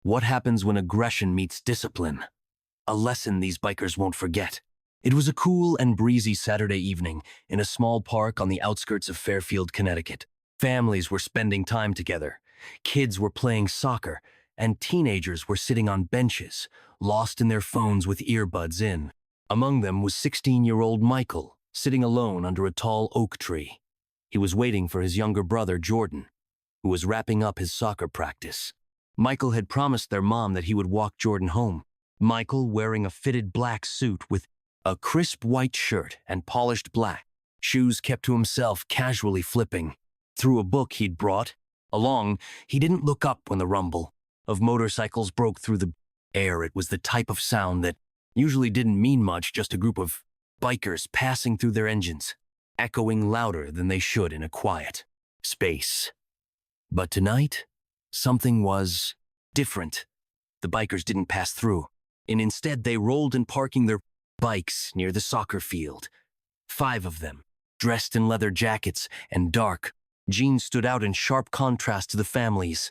What happens when aggression meets discipline? A lesson these bikers won't forget. It was a cool and breezy Saturday evening in a small park on the outskirts of Fairfield, Connecticut. Families were spending time together. Kids were playing soccer, and teenagers were sitting on benches, lost in their phones with earbuds in. Among them was 16-year-old Michael, sitting alone under a tall oak tree. He was waiting for his younger brother, Jordan, who was wrapping up his soccer practice. Michael had promised their mom that he would walk Jordan home. Michael, wearing a fitted black suit with a crisp white shirt and polished black shoes, kept to himself, casually flipping through a book he'd brought along. He didn't look up when the rumble of motorcycles broke through the air. It was the type of sound that usually didn't mean much, just a group of bikers passing through their engines, echoing louder than they should in a quiet space. But tonight, something was different. The bikers didn't pass through, and instead they rolled in, parking their bikes near the soccer field. 5 of them, dressed in leather jackets and dark jeans, stood out in sharp contrast to the families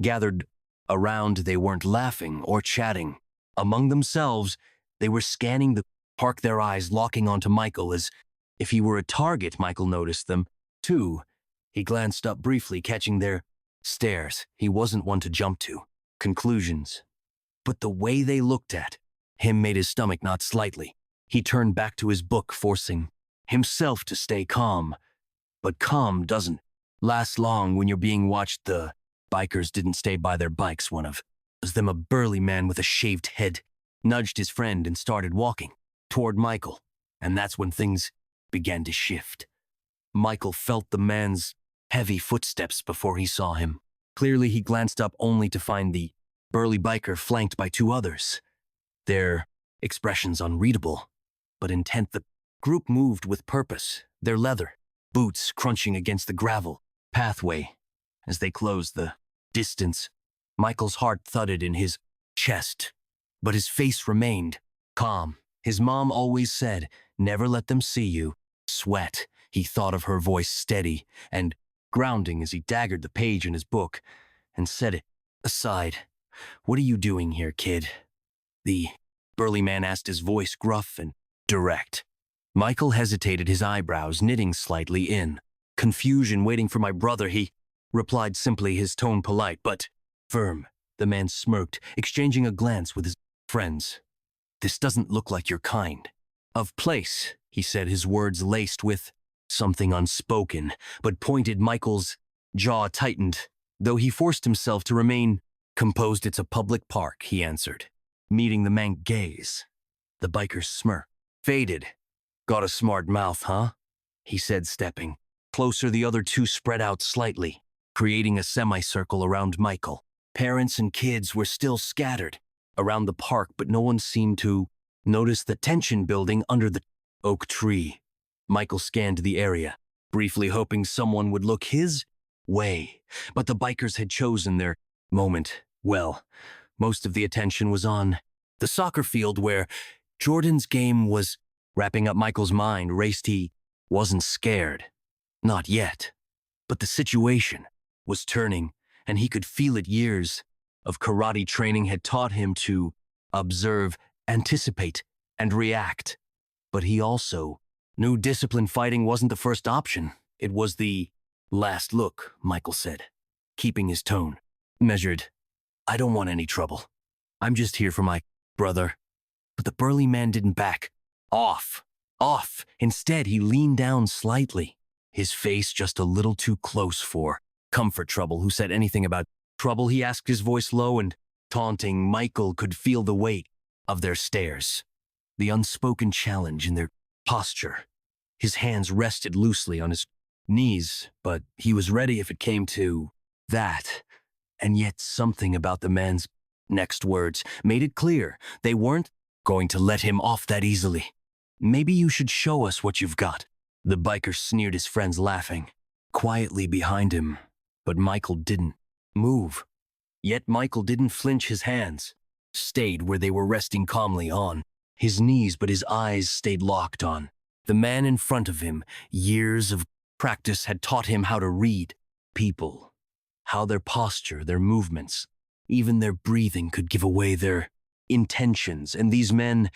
gathered around. They weren't laughing or chatting. Among themselves, they were scanning the park, their eyes locking onto Michael as if he were a target. Michael noticed them, too. He glanced up briefly, catching their stares. He wasn't one to jump to conclusions, but the way they looked at him made his stomach knot slightly. He turned back to his book, forcing himself to stay calm. But calm doesn't last long when you're being watched. The bikers didn't stay by their bikes. One of them, a burly man with a shaved head, nudged his friend and started walking toward Michael. And that's when things began to shift. Michael felt the man's heavy footsteps before he saw him. Clearly, he glanced up only to find the burly biker flanked by 2 others. Their expressions unreadable, but intent. The group moved with purpose, their leather boots crunching against the gravel pathway as they closed the distance. Michael's heart thudded in his chest, but his face remained calm. His mom always said, "Never let them see you sweat." He thought of her voice, steady and grounding, as he daggered the page in his book and set it aside. "What are you doing here, kid?" the burly man asked, his voice gruff and direct. Michael hesitated, his eyebrows knitting slightly in confusion. "Waiting for my brother," he replied simply, his tone polite but firm. The man smirked, exchanging a glance with his friends. "This doesn't look like your kind of place," he said, his words laced with something unspoken but pointed. Michael's jaw tightened, though he forced himself to remain composed. "It's a public park," he answered, meeting the man's gaze. The biker's smirk faded. "Got a smart mouth, huh?" he said, stepping closer. The other 2 spread out slightly, creating a semicircle around Michael. Parents and kids were still scattered around the park, but no one seemed to notice the tension building under the oak tree. Michael scanned the area, briefly hoping someone would look his way, but the bikers had chosen their moment well. Most of the attention was on the soccer field, where Jordan's game was wrapping up. Michael's mind raced. He wasn't scared. Not yet. But the situation was turning, and he could feel it. Years of karate training had taught him to observe, anticipate, and react. But he also knew disciplined fighting wasn't the first option. It was the last. "Look," Michael said, keeping his tone measured, "I don't want any trouble. I'm just here for my brother." But the burly man didn't back off. Instead, he leaned down slightly, his face just a little too close for comfort. "Trouble? Who said anything about trouble?" he asked, his voice low and taunting. Michael could feel the weight of their stares, the unspoken challenge in their posture. His hands rested loosely on his knees, but he was ready if it came to that. And yet something about the man's next words made it clear they weren't going to let him off that easily. "Maybe you should show us what you've got," the biker sneered, his friends laughing quietly behind him. But Michael didn't move. Yet Michael didn't flinch. His hands stayed where they were, resting calmly on his knees, but his eyes stayed locked on the man in front of him. Years of practice had taught him how to read people, how their posture, their movements Even their breathing could give away their intentions, and these men,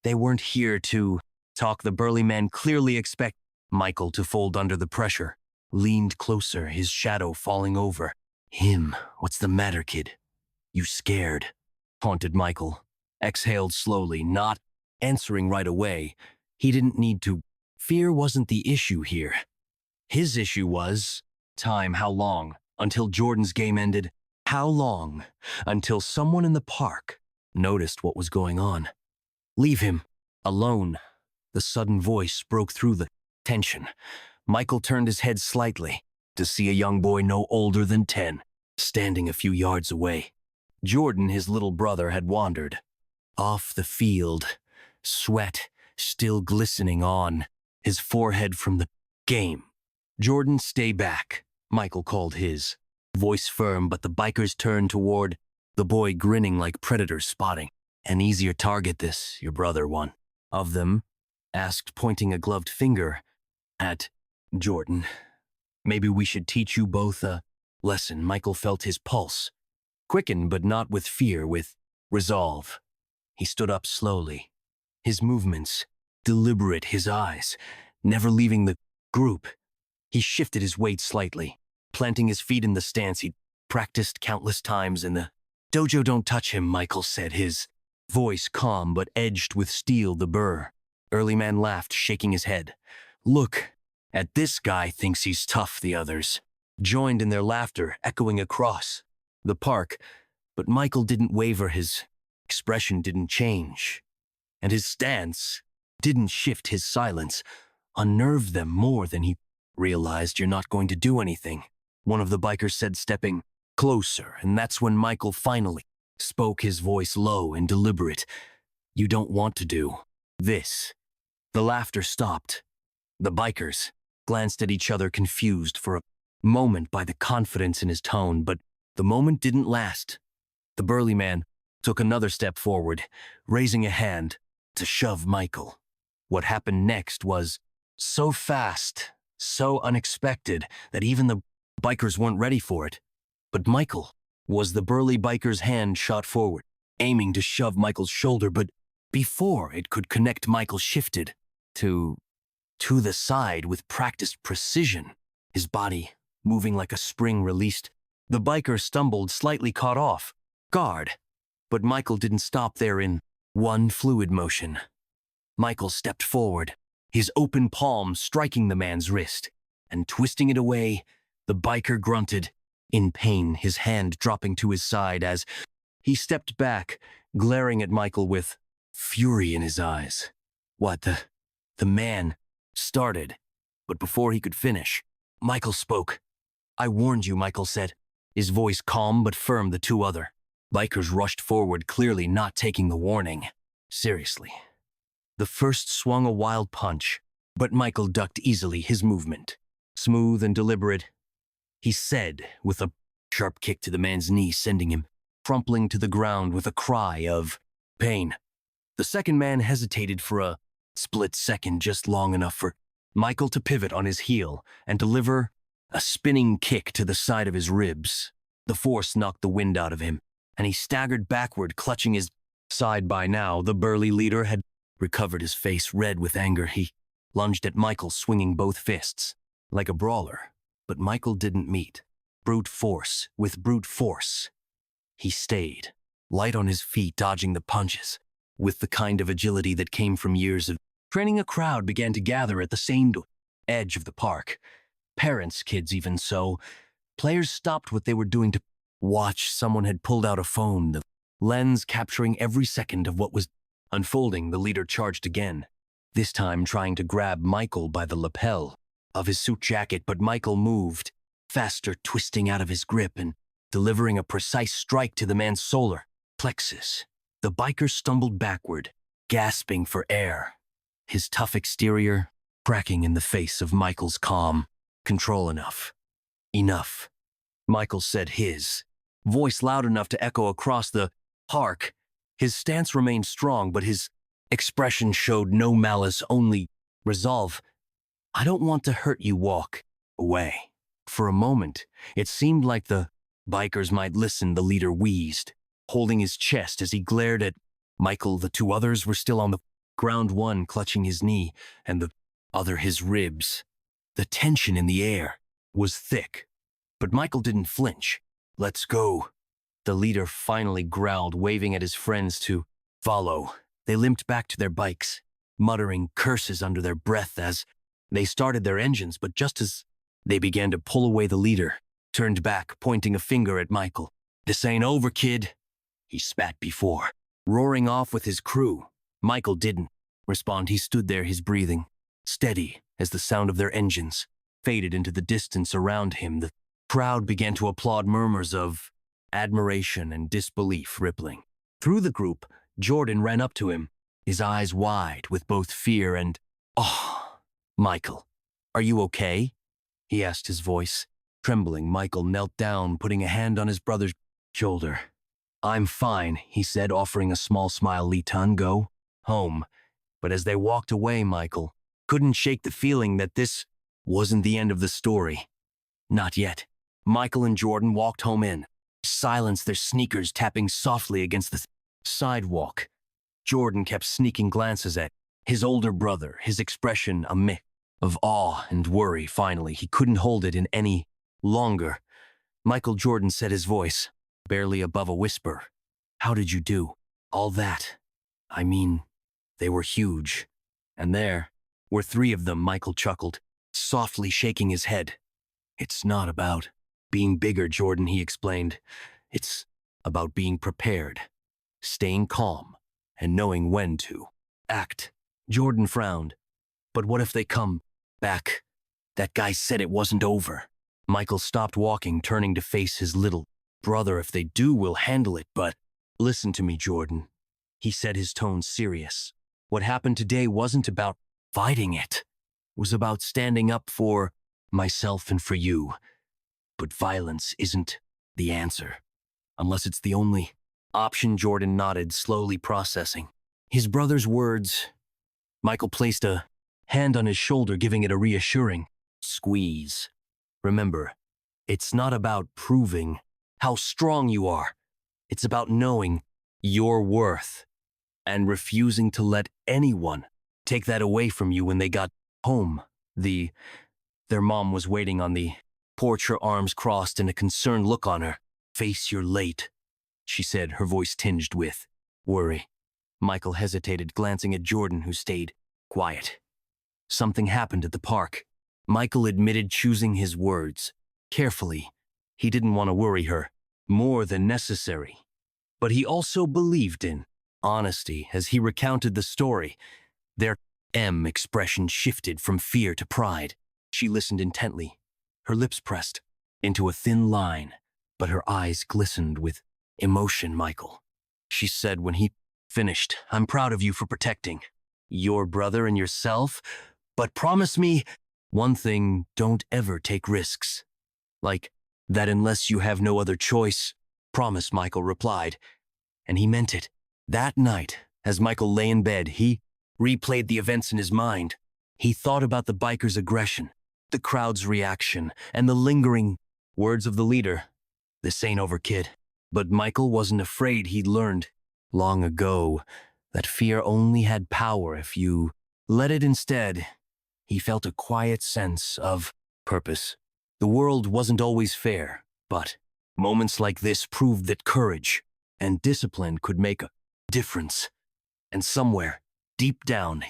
they weren't here to talk. The burly man clearly expected Michael to fold under the pressure, leaned closer, his shadow falling over him. "What's the matter, kid? You scared?" taunted Michael. Exhaled slowly, not answering right away. He didn't need to. Fear wasn't the issue here. His issue was time. How long until Jordan's game ended? How long until someone in the park noticed what was going on? "Leave him alone." The sudden voice broke through the tension. Michael turned his head slightly to see a young boy no older than 10, standing a few yards away. Jordan, his little brother, had wandered off the field, sweat still glistening on his forehead from the game. "Jordan, stay back," Michael called his voice firm, but the bikers turned toward the boy, grinning like predators spotting an easier target. "This, your brother, one of them?" asked, pointing a gloved finger at Jordan. "Maybe we should teach you both a lesson." Michael felt his pulse quicken, but not with fear, with resolve. He stood up slowly, his movements deliberate, his eyes never leaving the group. He shifted his weight slightly, planting his feet in the stance he'd practiced countless times in the dojo. "Don't touch him," Michael said, his voice calm but edged with steel. The early man laughed, shaking his head. "Look at this guy, thinks he's tough." The others joined in their laughter, echoing across the park, but Michael didn't waver. His expression didn't change, and his stance didn't shift. His silence unnerved them more than he realized. "You're not going to do anything," one of the bikers said, stepping closer, and that's when Michael finally spoke, his voice low and deliberate. "You don't want to do this." The laughter stopped. The bikers glanced at each other, confused for a moment by the confidence in his tone, but the moment didn't last. The burly man took another step forward, raising a hand to shove Michael. What happened next was so fast, so unexpected, that even the bikers weren't ready for it. But Michael was the burly biker's hand shot forward, aiming to shove Michael's shoulder, but before it could connect, Michael shifted to the side with practiced precision, his body moving like a spring released. The biker stumbled, slightly caught off guard, but Michael didn't stop there. In one fluid motion, Michael stepped forward, his open palm striking the man's wrist, and twisting it away. The biker grunted in pain, his hand dropping to his side as he stepped back, glaring at Michael with fury in his eyes. "What the man started, but before he could finish, Michael spoke. "I warned you," Michael said, his voice calm but firm. The two other bikers rushed forward, clearly not taking the warning seriously. The first swung a wild punch, but Michael ducked easily, his movement smooth and deliberate. He said, with a sharp kick to the man's knee, sending him crumpling to the ground with a cry of pain. The second man hesitated for a split second, just long enough for Michael to pivot on his heel and deliver a spinning kick to the side of his ribs. The force knocked the wind out of him, and he staggered backward, clutching his side. By now, the burly leader had recovered, his face red with anger. He lunged at Michael, swinging both fists like a brawler, but Michael didn't meet brute force with brute force. He stayed, light on his feet, dodging the punches with the kind of agility that came from years of training. A crowd began to gather at the same edge of the park. Parents, kids, even so. Players stopped what they were doing to watch. Someone had pulled out a phone, the lens capturing every second of what was unfolding. The leader charged again, this time trying to grab Michael by the lapel of his suit jacket, but Michael moved faster, twisting out of his grip and delivering a precise strike to the man's solar plexus. The biker stumbled backward, gasping for air, his tough exterior cracking in the face of Michael's calm control. Enough, Michael said, his voice loud enough to echo across the park. His stance remained strong, but his expression showed no malice, only resolve. "I don't want to hurt you. Walk away." For a moment, it seemed like the Bikers might listen, the leader wheezed, holding his chest as he glared at Michael. The two others were still on the ground, one clutching his knee and the other his ribs. The tension in the air was thick, but Michael didn't flinch. "Let's go," the leader finally growled, waving at his friends to follow. They limped back to their bikes, muttering curses under their breath as they started their engines, but just as they began to pull away, the leader turned back, pointing a finger at Michael. "This ain't over, kid," he spat before, roaring off with his crew. Michael didn't respond. He stood there, his breathing steady as the sound of their engines faded into the distance around him. The crowd began to applaud, murmurs of admiration and disbelief rippling. Through the group, Jordan ran up to him, his eyes wide with both fear and awe. "Michael, are you okay?" he asked, his voice trembling. Michael knelt down, putting a hand on his brother's shoulder. "I'm fine," he said, offering a small smile. "Litan, go home." But as they walked away, Michael couldn't shake the feeling that this wasn't the end of the story. Not yet. Michael and Jordan walked home in silence, their sneakers tapping softly against the sidewalk. Jordan kept sneaking glances at his older brother, his expression a mix of awe and worry. Finally, he couldn't hold it in any longer. "Michael," Jordan said, his voice barely above a whisper. "How did you do all that? I mean, they were huge. And there were three of them," Michael chuckled, softly shaking his head. "It's not about being bigger, Jordan," he explained. "It's about being prepared, staying calm, and knowing when to act." Jordan frowned. "But what if they come back? That guy said it wasn't over." Michael stopped walking, turning to face his little brother. "If they do, we'll handle it, but listen to me, Jordan," he said, his tone serious. "What happened today wasn't about fighting it. It was about standing up for myself and for you. But violence isn't the answer, unless it's the only option." Jordan nodded, slowly processing his brother's words. Michael placed a hand on his shoulder, giving it a reassuring squeeze. "Remember, it's not about proving how strong you are. It's about knowing your worth and refusing to let anyone take that away from you." When they got home, their mom was waiting on the porch, her arms crossed and a concerned look on her face. "You're late," she said, her voice tinged with worry. Michael hesitated, glancing at Jordan, who stayed quiet. "Something happened at the park," Michael admitted, choosing his words carefully. He didn't want to worry her more than necessary, but he also believed in honesty. As he recounted the story, their expression shifted from fear to pride. She listened intently, her lips pressed into a thin line, but her eyes glistened with emotion. "Michael," she said when he finished, "I'm proud of you for protecting your brother and yourself, but promise me one thing: don't ever take risks like that unless you have no other choice." "Promise," Michael replied, and he meant it. That night, as Michael lay in bed, he replayed the events in his mind. He thought about the bikers' aggression, the crowd's reaction, and the lingering words of the leader. "This ain't over, kid." But Michael wasn't afraid. He'd learned long ago that fear only had power if you let it. Instead, he felt a quiet sense of purpose. The world wasn't always fair, but moments like this proved that courage and discipline could make a difference. And somewhere, deep down,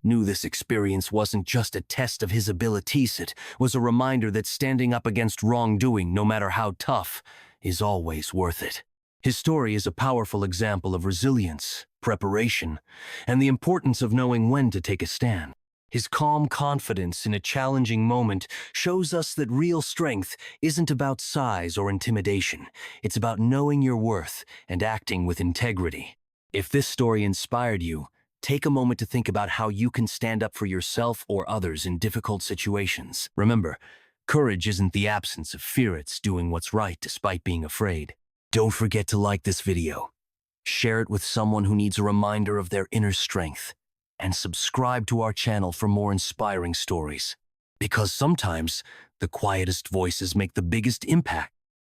knew this experience wasn't just a test of his abilities. It was a reminder that standing up against wrongdoing, no matter how tough, is always worth it. His story is a powerful example of resilience, preparation, and the importance of knowing when to take a stand. His calm confidence in a challenging moment shows us that real strength isn't about size or intimidation. It's about knowing your worth and acting with integrity. If this story inspired you, take a moment to think about how you can stand up for yourself or others in difficult situations. Remember, courage isn't the absence of fear, it's doing what's right despite being afraid. Don't forget to like this video, share it with someone who needs a reminder of their inner strength, and subscribe to our channel for more inspiring stories. Because sometimes the quietest voices make the biggest impact.